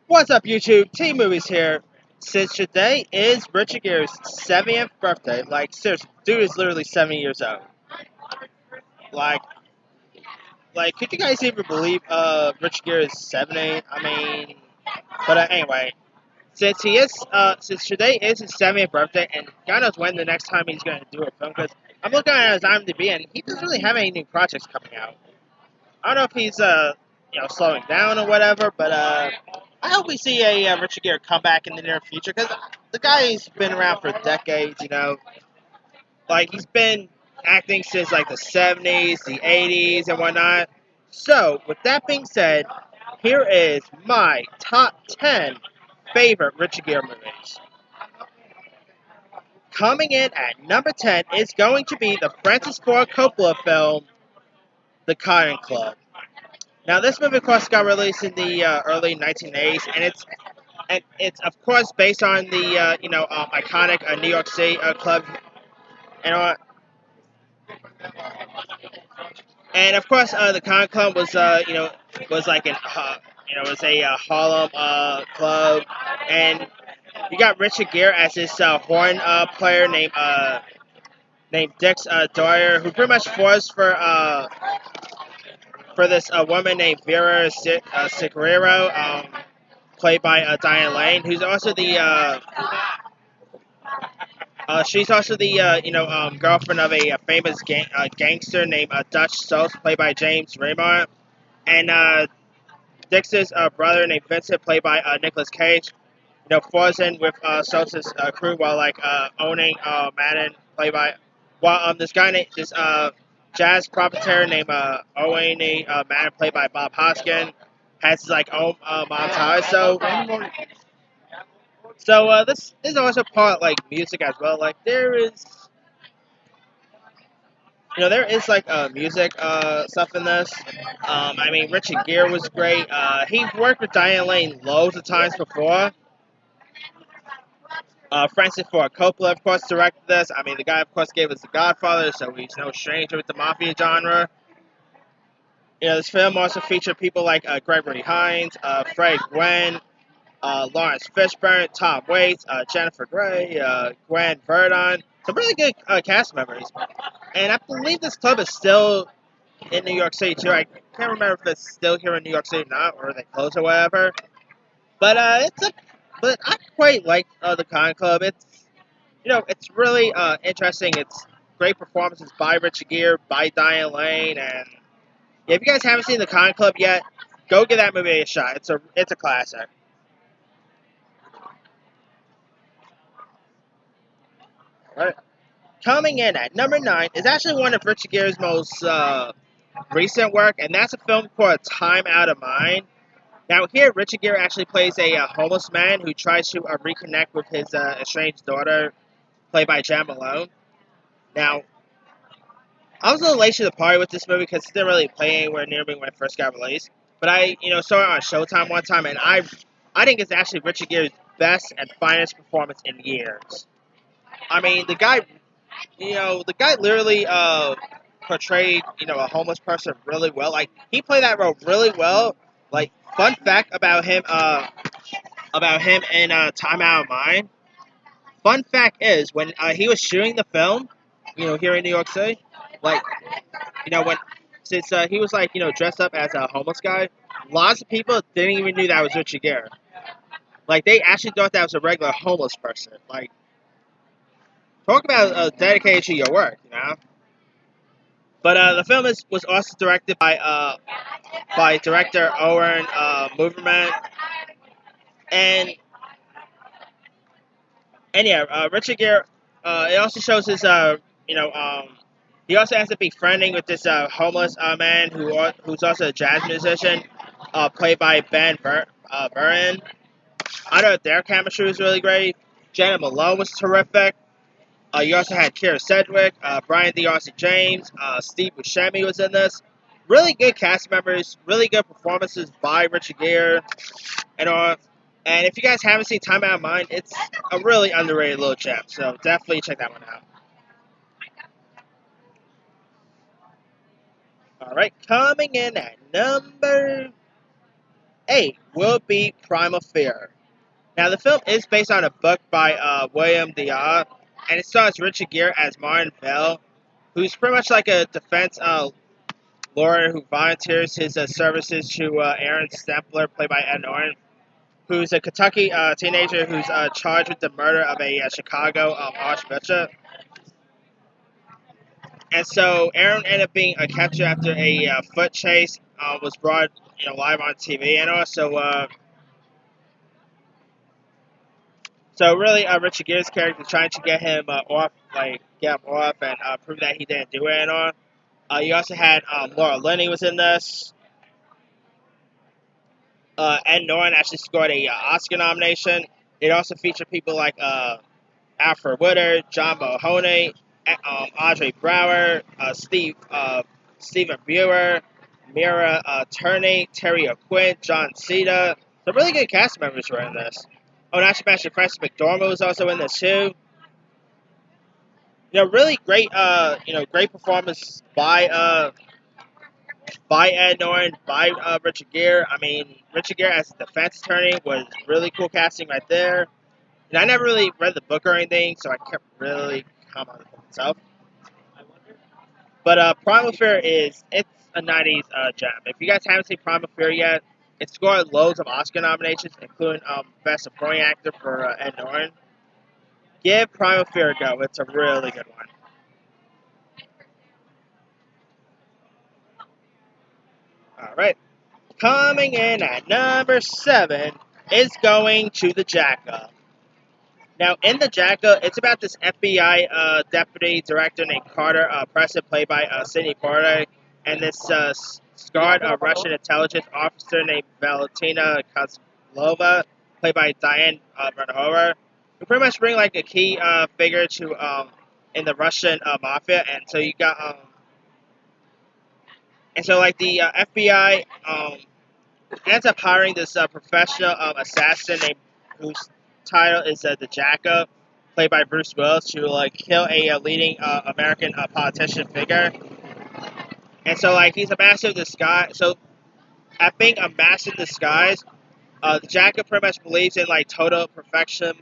What's up, YouTube? T Movies here. Since today is Richard Gere's 70th birthday, like seriously, dude is literally 70 years old. Like, could you guys even believe Richard Gere is 70? I mean, but anyway, since today is his 70th birthday, and God knows when the next time he's gonna do a film, because I'm looking at his IMDb and he doesn't really have any new projects coming out. I don't know if he's slowing down or whatever, but I hope we see a Richard Gere comeback in the near future because the guy's been around for decades. Like he's been acting since like the 70s, the 80s, and whatnot. So with that being said, here is my top 10 favorite Richard Gere movies. Coming in at number 10 is going to be the Francis Ford Coppola film, The Cotton Club. Now, this movie, of course, got released in the early 1980s, and it's of course based on the iconic New York City club, and and of course the Con Club was was like an was a Harlem club, and you got Richard Gere as this horn player named Dix Dwyer, who pretty much falls for this woman named Vera Sicurero, played by Diane Lane, who's also the she's also the girlfriend of a famous gangster named Dutch Schultz, played by James Remar, and Dix's brother named Vincent, played by Nicolas Cage. Falls in with Schultz's crew while owning Madden, played by this guy named this jazz proprietor named Owen Madden, played by Bob Hoskin, has his own montage. So this is also part music as well. Like there is music stuff in this. I mean, Richard Gere was great. He worked with Diane Lane loads of times before. Francis Ford Coppola, of course, directed this. I mean, the guy, of course, gave us The Godfather, so he's no stranger with the mafia genre. This film also featured people like Gregory Hines, Fred Gwynn, Lawrence Fishburne, Tom Waits, Jennifer Grey, Gwen Verdon. Some really good cast members. And I believe this club is still in New York City, too. I can't remember if it's still here in New York City or not, or they closed or whatever. But but I quite like the Con Club. It's really interesting. It's great performances by Richard Gere, by Diane Lane, and yeah, if you guys haven't seen the Con Club yet, go give that movie a shot. It's a classic. All right. Coming in at number 9 is actually one of Richard Gere's most recent work, and that's a film called Time Out of Mind. Now, here, Richard Gere actually plays a homeless man who tries to reconnect with his estranged daughter, played by Jen Malone. Now, I was a little late to the party with this movie because it didn't really play anywhere near me when it first got released. But I, saw it on Showtime one time, and I think it's actually Richard Gere's best and finest performance in years. I mean, the guy literally portrayed, a homeless person really well. Like he played that role really well. Like fun fact about him in Time Out of Mind. Fun fact is when he was shooting the film, here in New York City, like when since he was dressed up as a homeless guy, lots of people didn't even knew that was Richard Gere. Like they actually thought that was a regular homeless person. Like talk about dedicated to your work. But the film was also directed by director Owen Moverman, and yeah, Richard Gere. It also shows his he also has to be friending with this homeless man who's also a jazz musician, played by Buren. I know their chemistry was really great. Janet Malone was terrific. You also had Keira Sedgwick, Brian D. James, Steve Buscemi was in this. Really good cast members, really good performances by Richard Gere, and all. And if you guys haven't seen Time Out of Mind, it's a really underrated little gem. So definitely check that one out. All right, coming in at number 8 will be Primal Fear. Now, the film is based on a book by William Dia, and it stars Richard Gere as Martin Bell, who's pretty much like a defense lawyer who volunteers his services to Aaron Stempler, played by Ed Norton, who's a Kentucky teenager who's charged with the murder of a Chicago archbishop. And so Aaron ended up being captured after a foot chase was brought live on TV, and also so really Richard Gere's character trying to get him off, get him off and prove that he didn't do it and all. You also had Laura Linney was in this. Ed Norton actually scored a Oscar nomination. It also featured people like Alfred Woodard, John Mahoney, Audrey Brower, Stephen Brewer, Mira Turney, Terry O'Quinn, John Cena. Some really good cast members were in this. Oh, and actually mentioned Frances McDormand was also in this too. Really great, great performance by Ed Norton, by Richard Gere. I mean, Richard Gere as a defense attorney was really cool casting right there. And I never really read the book or anything, so I can't really comment on the book itself. But Primal Fear it's a 90s gem. If you guys haven't seen Primal Fear yet, it scored loads of Oscar nominations, including Best Supporting Actor for Ed Norton. Give Primal Fear a go. It's a really good one. Alright. Coming in at number 7 is going to the Jackal. Now, in the Jackal, it's about this FBI deputy director named Carter Preston, played by Sidney Poitier, and this scarred Russian intelligence officer named Valentina Kozlova, played by Diane Verhoeven, who pretty much bring like a key figure to in the Russian mafia, and so you got and so like the FBI ends up hiring this professional assassin named whose title is the Jackal, played by Bruce Willis, to like kill a leading American politician figure. And so like he's a massive disguise. So at being a massive disguise, the Jackal pretty much believes in like total perfectionism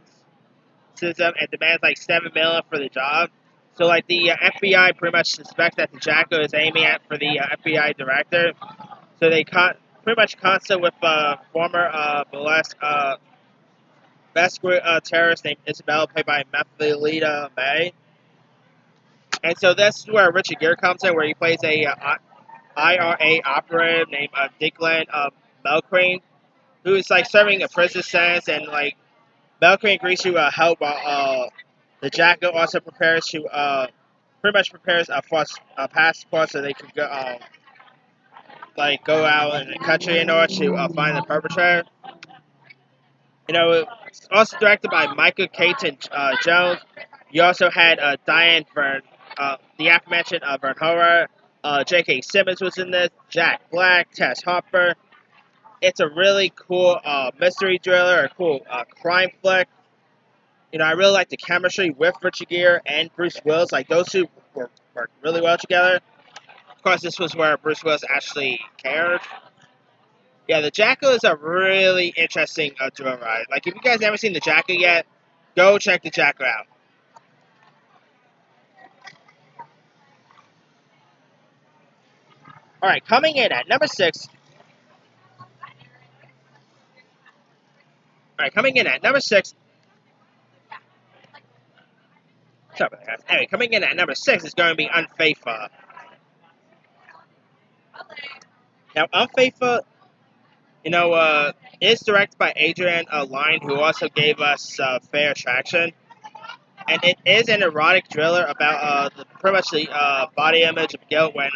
and demands like $7 million for the job. So like the FBI pretty much suspects that the Jackal is aiming at for the FBI director. So they pretty much consult with former best terrorist named Isabella, played by Methalita May. And so that's where Richard Gere comes in, where he plays a IRA operative named Declan Melcrane, who is like serving a prison sentence, and like Melcrane agrees to help while the Jackal also prepares to pretty much prepares a false passport so they can go go out in the country in order to find the perpetrator. It's also directed by Michael Caton Jones. You also had Diane the aforementioned Verhoeven. J.K. Simmons was in this. Jack Black, Tess Hopper. It's a really cool mystery thriller, a cool crime flick. I really like the chemistry with Richard Gere and Bruce Willis. Like, those two work really well together. Of course, this was where Bruce Willis actually cared. Yeah, the Jackal is a really interesting drone ride. Like, if you guys haven't seen the Jackal yet, go check the Jackal out. Alright, coming in at number 6. Alright, coming in at number 6. Sorry about that, guys. Anyway, coming in at number 6 is going to be Unfaithful. Now, Unfaithful, is directed by Adrian Lyne, who also gave us Fair Attraction. And it is an erotic thriller about pretty much the body image of guilt when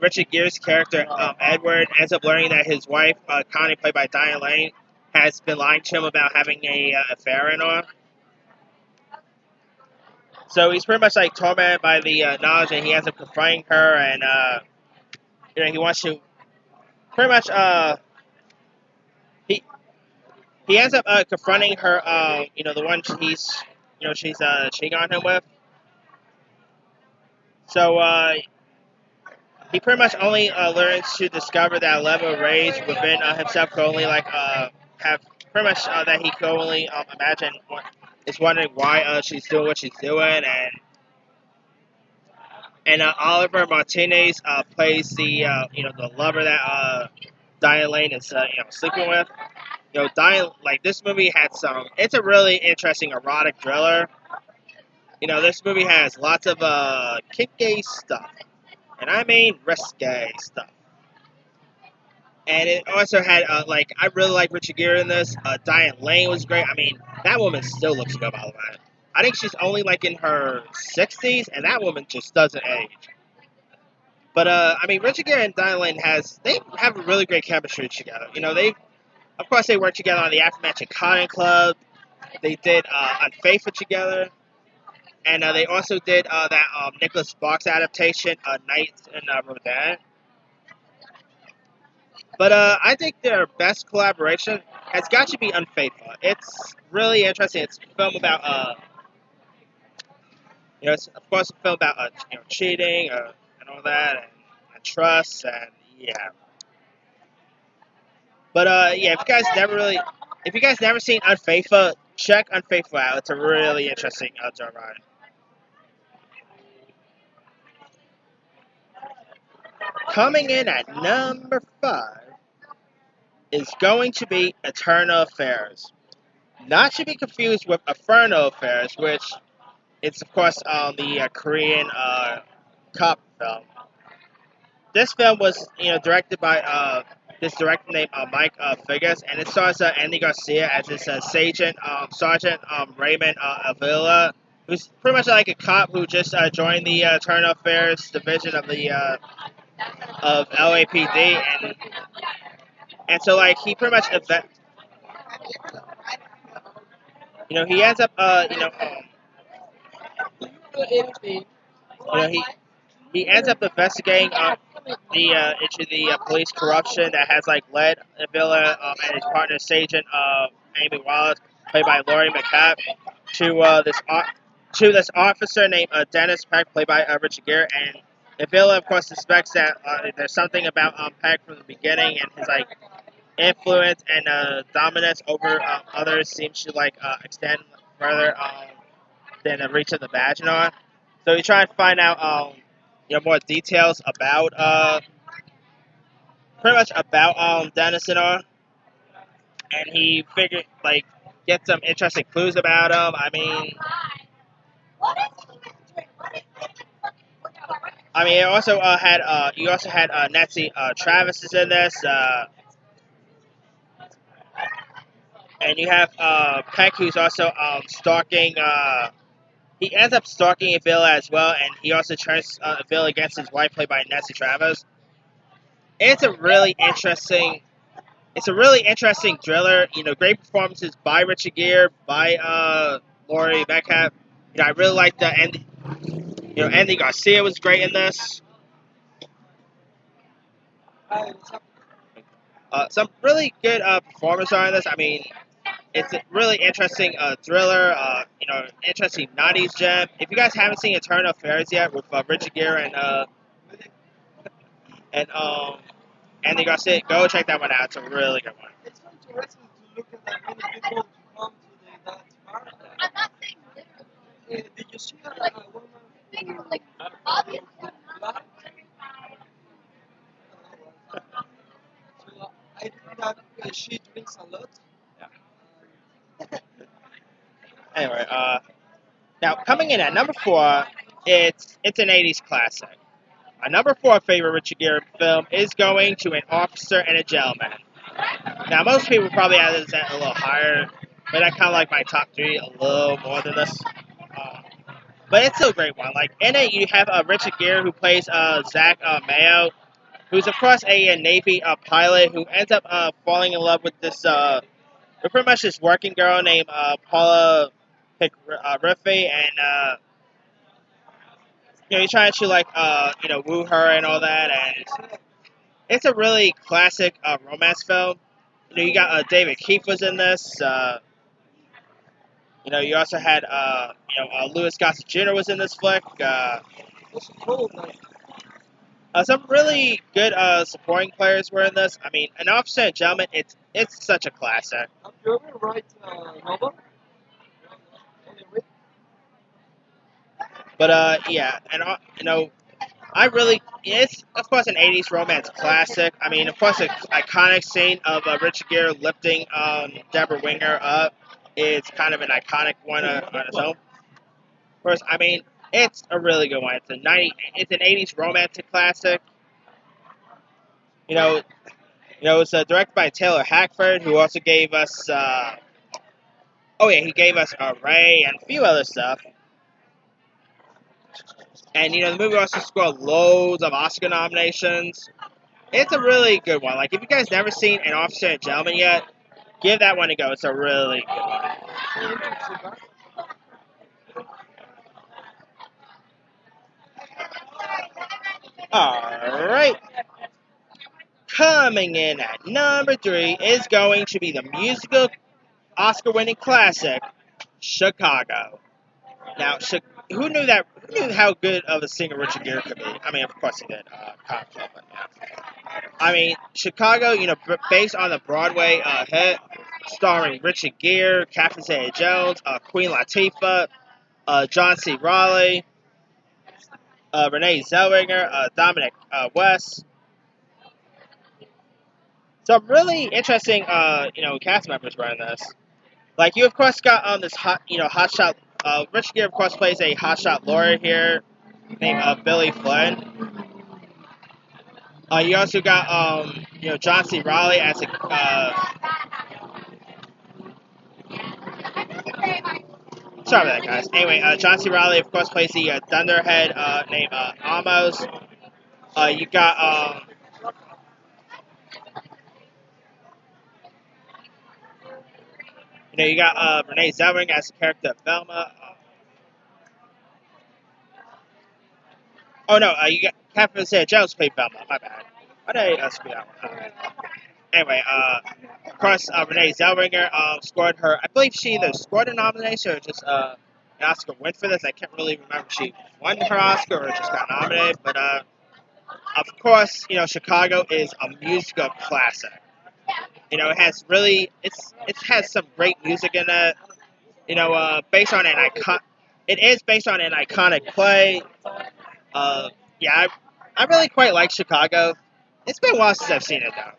Richard Gere's character, Edward, ends up learning that his wife, Connie, played by Diane Lane, has been lying to him about having a affair and all. So he's pretty much like tormented by the knowledge, and he ends up confronting her, and he wants to pretty much he ends up confronting her, the one she's cheating on him with. So he pretty much only learns to discover that level of rage within himself. Could only have pretty much that he could only imagine. Is wondering why she's doing what she's doing, and Oliver Martinez plays the the lover that Diane Lane is sleeping with. Diane, like, this movie had some. It's a really interesting erotic thriller. This movie has lots of kick-gay stuff, and I mean risque stuff. And it also had I really like Richard Gere in this. Diane Lane was great. I mean, that woman still looks good, by the way. I think she's only like in her 60s, and that woman just doesn't age. But I mean, Richard Gere and Diane Lane they have a really great chemistry together. Of course they worked together on the aforementioned Cotton Club. They did Unfaithful together, and they also did that Nicholas Sparks adaptation, Nights in Rodan. But I think their best collaboration has got to be Unfaithful. It's really interesting. It's a film about it's of course a film about cheating and all that, and trust, and yeah. But yeah, if you guys never seen Unfaithful, check Unfaithful out. It's a really interesting genre. Coming in at number 5 is going to be Eternal Affairs. Not to be confused with Inferno Affairs, which it's of course the Korean cop film. This film was directed by this director named Mike Figgis, and it stars Andy Garcia as this Sergeant Raymond Avila, who's pretty much like a cop who just joined the Internal Affairs division of the of LAPD, and so like he pretty much he ends up he ends up investigating into the police corruption that has led Avila and his partner Sergeant Amy Wallace, played by Laurie McCabe, to this officer named Dennis Peck, played by Richard Gere, and Avila of course suspects that there's something about Peck from the beginning, and his influence and dominance over others seems to extend further than the reach of the Maginot. So you try to find out more details about pretty much about Dennis and all, and he figured get some interesting clues about him. It also had you also had Nancy Travis is in this, and you have Peck, who's also stalking. He ends up stalking Avila as well, and he also turns Avila against his wife, played by Nancy Travis. It's a really interesting. It's a really interesting thriller. Great performances by Richard Gere, by Laurie Metcalf. I really like the Andy. Andy Garcia was great in this. Some really good performers are in this. It's a really interesting thriller. Interesting '90s gem. If you guys haven't seen Eternal Affairs yet with Richard Gere and Andy Garcia, go check that one out. It's a really good one. It's interesting to look at that many people to come to that bar. Did you see a woman black? So I think that she drinks a lot. Anyway, now coming in at number 4, it's an '80s classic. My number 4 favorite Richard Gere film is going to An Officer and a Gentleman. Now, most people probably have this at a little higher, but I kind of like my top 3 a little more than this. But it's still a great one. In it, you have Richard Gere, who plays Zach Mayo, who's of course a Navy pilot who ends up falling in love with this pretty much this working girl named Paula Riffey, and he's trying to woo her and all that, and it's a really classic romance film. You got David Keith was in this. You also had Louis Gossett Jr. was in this flick. What's it called? Some really good supporting players were in this. I mean, An Officer and Gentleman, it's such a classic. Have you ever write novel? Only read? But yeah, and I really, it's of course an '80s romance classic. I mean, of course, an iconic scene of Richard Gere lifting Deborah Winger up is kind of an iconic one on its own. First, I mean, it's a really good one. It's an '80s romantic classic. You know, it's directed by Taylor Hackford, who also gave us. Oh yeah, he gave us Ray and a few other stuff. And the movie also scored loads of Oscar nominations. It's a really good one. Like if you guys never seen An Officer and Gentleman yet, give that one a go. It's a really good one. All right. Coming in at number 3 is going to be the musical Oscar-winning classic, Chicago. Now, who knew that? Who knew how good of a singer Richard Gere could be? I mean, of course he did. But yeah. I mean, Chicago. Based on the Broadway hit, starring Richard Gere, Catherine Zeta-Jones, Queen Latifah, John C. Reilly, Renee Zellweger, Dominic West. Some really interesting, cast members were in this. Like you, of course, got this hotshot. Richard Gere, of course, plays a hotshot lawyer here named Billy Flynn. You also got John C. Reilly as a sorry about that, guys. Anyway, John C. Reilly, of course, plays the Thunderhead named Amos. You got Renee Zellweger as the character of Velma. Oh no, you got Catherine Zeta-Jones played Velma. My bad. Why did I screw that one up? Anyway, of course, Renee Zellweger scored her. I believe she either scored a nomination or just an Oscar win for this. I can't really remember if she won her Oscar or just got nominated. But of course, Chicago is a musical classic. It has it has some great music in it. Based on an icon. It is based on an iconic play. Yeah, I really quite like Chicago. It's been a while since I've seen it though.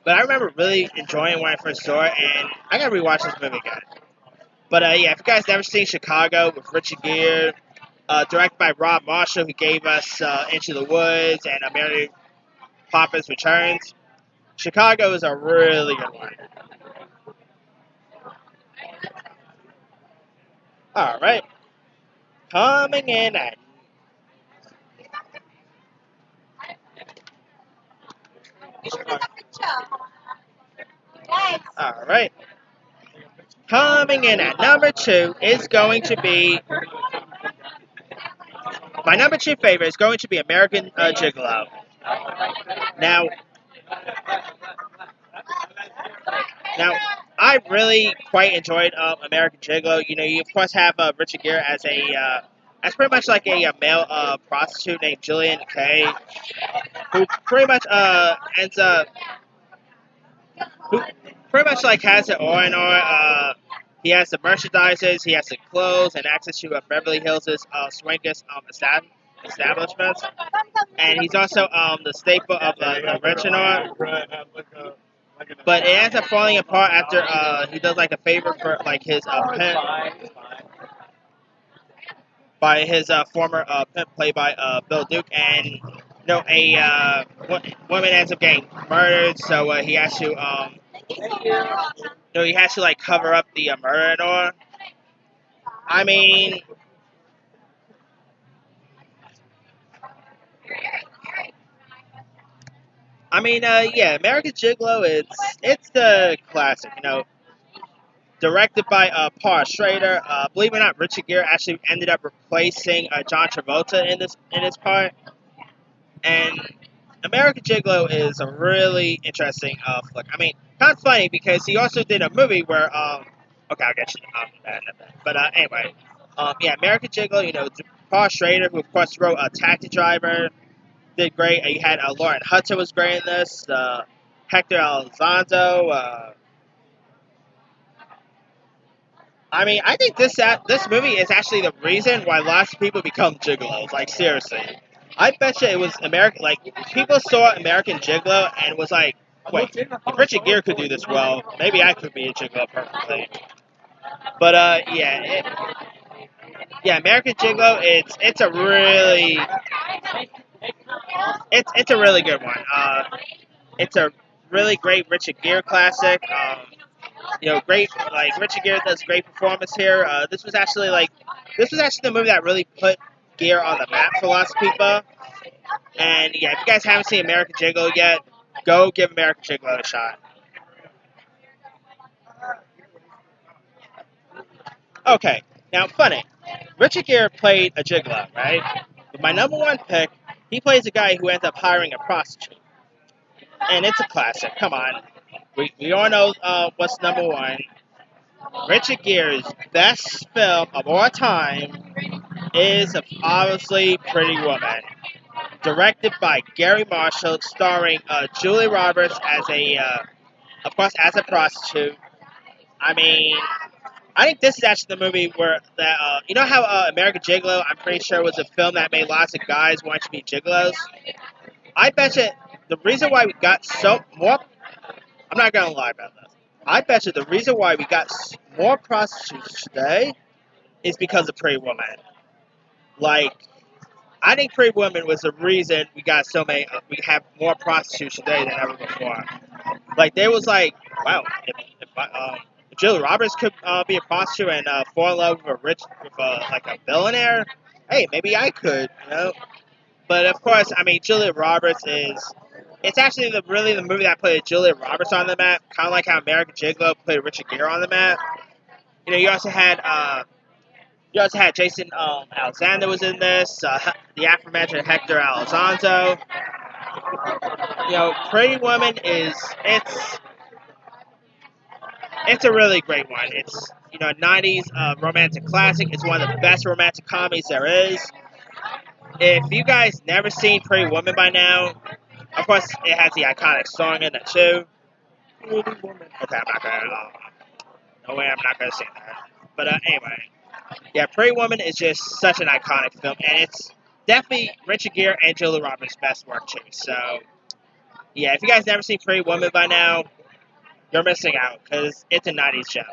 But I remember really enjoying when I first saw it, and I gotta rewatch this movie again. But yeah, if you guys never seen Chicago with Richard Gere, directed by Rob Marshall, who gave us Into the Woods and Mary Poppins Returns, Chicago is a really good one. All right, coming in at all right, coming in at number 2 is going to be my number 2 favorite is going to be American Gigolo. Now, Now, I really quite enjoyed American Gigolo. You of course have Richard Gere as pretty much like a male prostitute named Jillian Kay, who pretty much ends up who pretty much like has it all in all. He has the merchandisers, he has the clothes, and access to Beverly Hills' swankiest establishments. And he's also the staple of the rich and all. But it ends up falling apart after he does like a favor for like his pimp by his former pimp played by Bill Duke, and a woman ends up getting murdered, so he has to he has to like cover up the murder and all. I mean, yeah, American Gigolo. It's the classic, directed by Paul Schrader. Believe it or not, Richard Gere actually ended up replacing John Travolta in this part. And American Gigolo is a really interesting flick. I mean, kind of funny because he also did a movie where okay, I'll get you that in a bit. But anyway, yeah, American Gigolo. Paul Schrader, who of course wrote Taxi Driver. did great. You had Lauren Hudson was great in this. Hector Elizondo. I think this movie is actually the reason why lots of people become gigolos. Like seriously, I bet you it was American. Like people saw American Gigolo and was like, "Wait, if Richard Gere could do this well, maybe I could be a gigolo perfectly." But yeah, American Gigolo. It's a really it's a really good one. It's a really great Richard Gere classic. Great Richard Gere does great performance here. This was actually the movie that really put Gere on the map for lots of people. And yeah, if you guys haven't seen American Gigolo yet, go give American Gigolo a shot. Okay, now funny. Richard Gere played a gigolo, right? But my number one pick, he plays a guy who ends up hiring a prostitute. And it's a classic. Come on. We all know what's number one. Richard Gere's best film of all time is obviously Pretty Woman. Directed by Gary Marshall, starring Julie Roberts of course, as a prostitute. I mean, I think this is actually the movie where you know how American Gigolo, I'm pretty sure, was a film that made lots of guys want to be gigolos. I bet you the reason why we got so more. I'm not gonna lie about this. I bet you the reason why we got more prostitutes today is because of Pretty Woman. Like, I think Pretty Woman was the reason we got so many. We have more prostitutes today than ever before. Like, they was like, wow, if Julia Roberts could be a prostitute and fall in love with like a billionaire, hey, maybe I could, you know. But of course, I mean, Julia Roberts is. It's actually really the movie that put Julia Roberts on the map, kind of like how American Gigolo put Richard Gere on the map. You know, you also had Jason Alexander was in this, the aforementioned Hector Elizondo. You know, Pretty Woman it's a really great one. It's a 90s romantic classic. It's one of the best romantic comedies there is. If you guys never seen Pretty Woman by now, of course it has the iconic song in it too. Pretty Woman. Okay, no way, I'm not gonna sing that. But anyway, yeah, Pretty Woman is just such an iconic film, and it's definitely Richard Gere and Julia Roberts' best work too. So yeah, if you guys never seen Pretty Woman by now, you're missing out because it's a 90s show.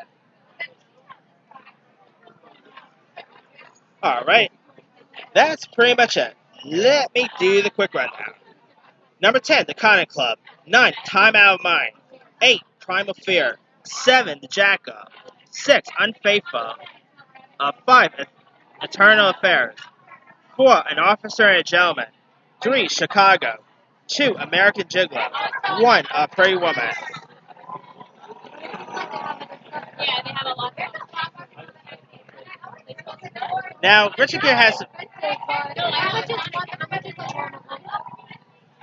All right, that's pretty much it. Let me do the quick rundown. Number 10, The Connor Club. 9, Time Out of Mind. 8, Primal Fear. 7, The Jackal. 6, Unfaithful. 5, Eternal Affairs. 4, An Officer and a Gentleman. 3, Chicago. 2, American Gigolo. 1, Pretty Woman. Now, Richard Gere has.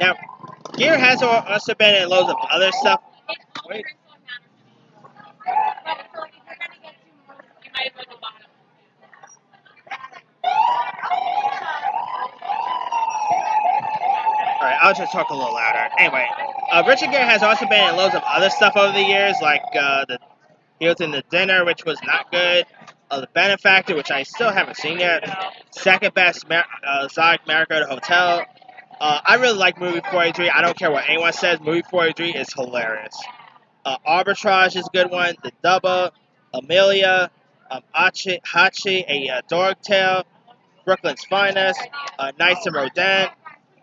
Now, Gere has also been in loads of other stuff. Wait. Alright, I'll just talk a little louder. Anyway, Richard Gere has also been in loads of other stuff over the years, like he was in The Dinner, which was not good. The Benefactor, which I still haven't seen yet. Second Best, Exotic Marigold Hotel. I really like Movie 483. I don't care what anyone says. Movie 483 is hilarious. Arbitrage is a good one. The Double. Amelia. Hachi, a Dog Tale. Brooklyn's Finest. Nights in Rodin.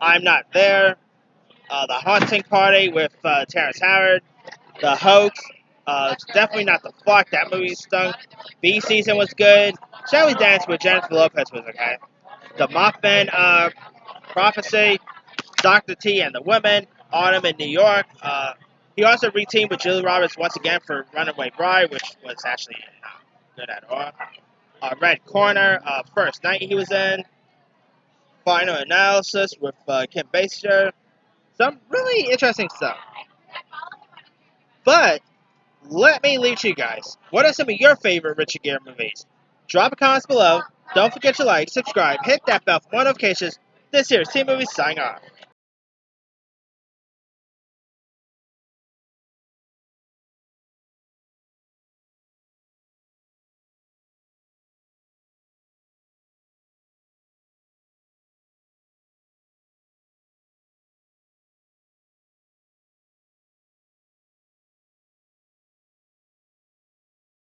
I'm Not There. The Haunting Party with Terrence Howard. The Hoax. Definitely Not the Flock. That movie stunk. B Season was good. Shall We Dance with Jennifer Lopez was okay. The Mothman Prophecy. Dr. T and the Women. Autumn in New York. He also reteamed with Julie Roberts once again for Runaway Bride, which was actually not good at all. Red Corner. First Night he was in. Final Analysis with Kim Basinger. Some really interesting stuff. But let me leave to you guys. What are some of your favorite Richard Gere movies? Drop a comments below. Don't forget to like, subscribe, hit that bell for more notifications. This here is Team Movies signing off.